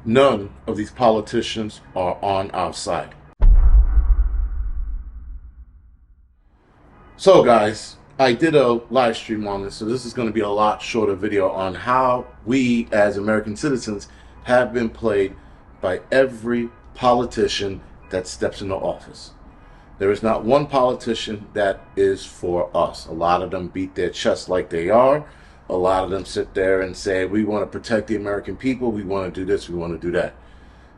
None of these politicians are on our side. So guys, I did a live stream on this, so this is going to be a lot shorter video on how we as American citizens have been played by every politician that steps into office. There is not one politician that is for us. A lot of them beat their chest like they are. A lot of them sit there and say, we want to protect the American people, we want to do this, we want to do that.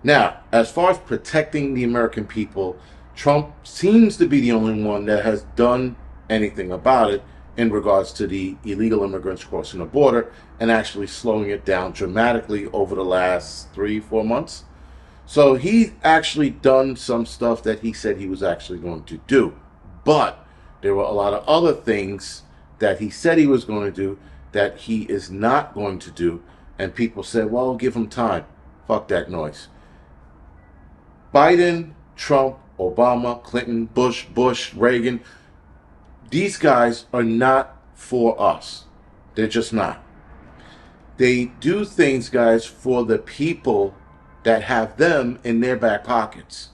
Now, as far as protecting the American people, Trump seems to be the only one that has done anything about it in regards to the illegal immigrants crossing the border and actually slowing it down dramatically over the last 3-4 months. So he's actually done some stuff that he said he was actually going to do. But there were a lot of other things that he said he was going to do that he is not going to do. And people said, well, give him time. Fuck that noise. Biden, Trump, Obama, Clinton, Bush, Reagan, these guys are not for us. They're just not. They do things, guys, for the people that have them in their back pockets.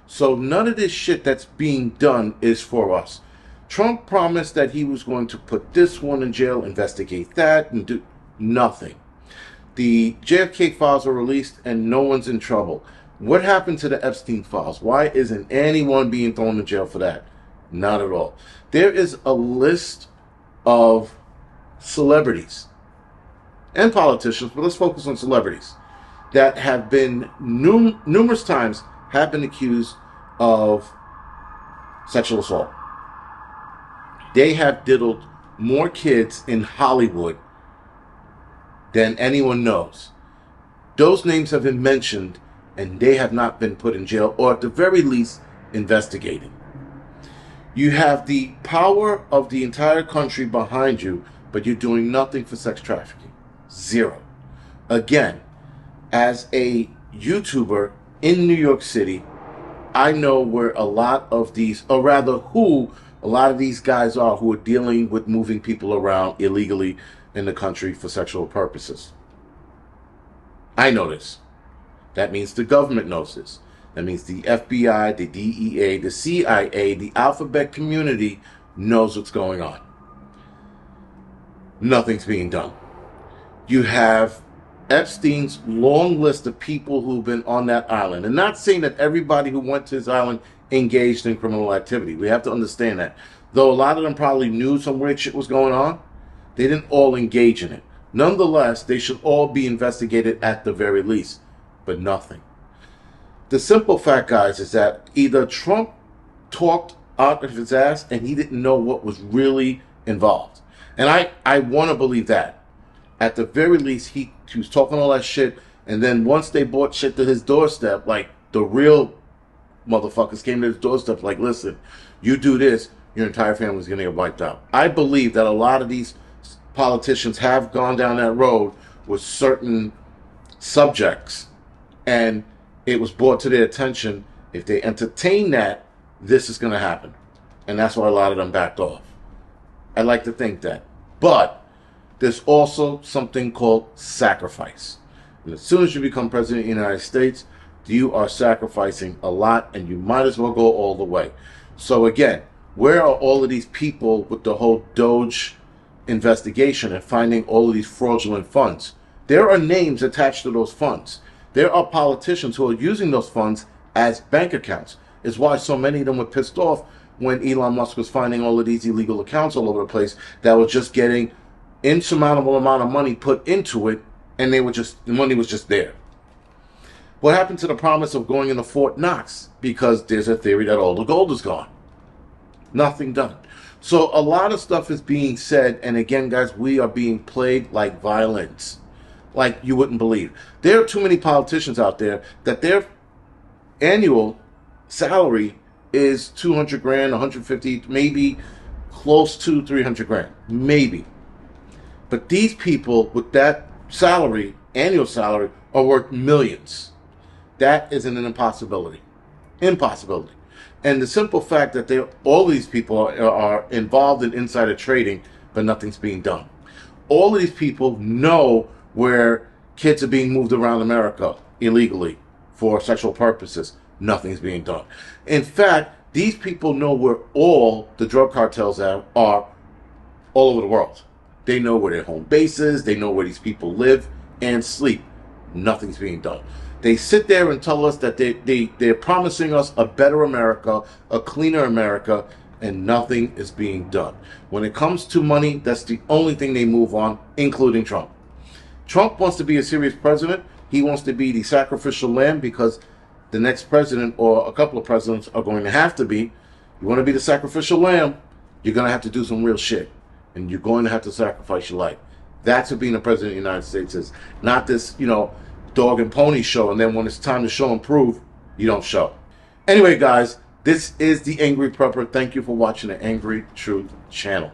So none of this shit that's being done is for us. Trump promised that he was going to put this one in jail, investigate that, and do nothing. The JFK files are released and no one's in trouble. What happened to the Epstein files? Why isn't anyone being thrown in jail for that? Not at all. There is a list of celebrities and politicians, but let's focus on celebrities that have been numerous times have been accused of sexual assault. They have diddled more kids in Hollywood than anyone knows. Those names have been mentioned and they have not been put in jail, or at the very least investigated. You have the power of the entire country behind you, but you're doing nothing for sex trafficking. Zero. Again, as a YouTuber in New York City, I know where a lot of these, or rather who a lot of these guys are who are dealing with moving people around illegally in the country for sexual purposes. I know this. That means the government knows this. That means the FBI, the DEA, the CIA, the alphabet community knows what's going on. Nothing's being done. You have Epstein's long list of people who've been on that island. And not saying that everybody who went to his island engaged in criminal activity. We have to understand that. Though a lot of them probably knew some weird shit was going on, they didn't all engage in it. Nonetheless, they should all be investigated at the very least. But nothing. The simple fact, guys, is that either Trump talked out of his ass and he didn't know what was really involved. And I want to believe that. At the very least, he was talking all that shit, and then once they brought shit to his doorstep, like the real motherfuckers came to his doorstep, like, listen, you do this, your entire family's going to get wiped out. I believe that a lot of these politicians have gone down that road with certain subjects, and it was brought to their attention. If they entertain that, this is going to happen. And that's why a lot of them backed off. I like to think that. But there's also something called sacrifice. And as soon as you become president of the United States, you are sacrificing a lot, and you might as well go all the way. So again, where are all of these people with the whole Doge investigation and finding all of these fraudulent funds? There are names attached to those funds. There are politicians who are using those funds as bank accounts. It's why so many of them were pissed off when Elon Musk was finding all of these illegal accounts all over the place that were just getting insurmountable amount of money put into it, and the money was just there. What happened to the promise of going into Fort Knox? Because there's a theory that all the gold is gone. Nothing done. So a lot of stuff is being said, and again, guys, we are being played like violins, like you wouldn't believe. There are too many politicians out there that their annual salary is 200 grand, 150, maybe close to 300 grand, maybe. But these people with that salary, annual salary, are worth millions. That is an impossibility. Impossibility. And the simple fact that all these people are involved in insider trading, but nothing's being done. All of these people know where kids are being moved around America. illegally for sexual purposes. Nothing's being done. In fact, these people know where all the drug cartels are all over the world. They know where their home base is. They know where these people live and sleep. Nothing's being done. They sit there and tell us that they're promising us a better America, a cleaner America, and nothing is being done. When it comes to money, that's the only thing they move on, including Trump. Trump wants to be a serious president. He wants to be the sacrificial lamb because the next president or a couple of presidents are going to have to be. You want to be the sacrificial lamb, you're going to have to do some real shit. And you're going to have to sacrifice your life. That's what being a president of the United States is. Not this, dog and pony show, and then when it's time to show and prove, you don't show. Anyway, guys, this is The Angry Prepper. Thank you for watching the Angry Truth channel.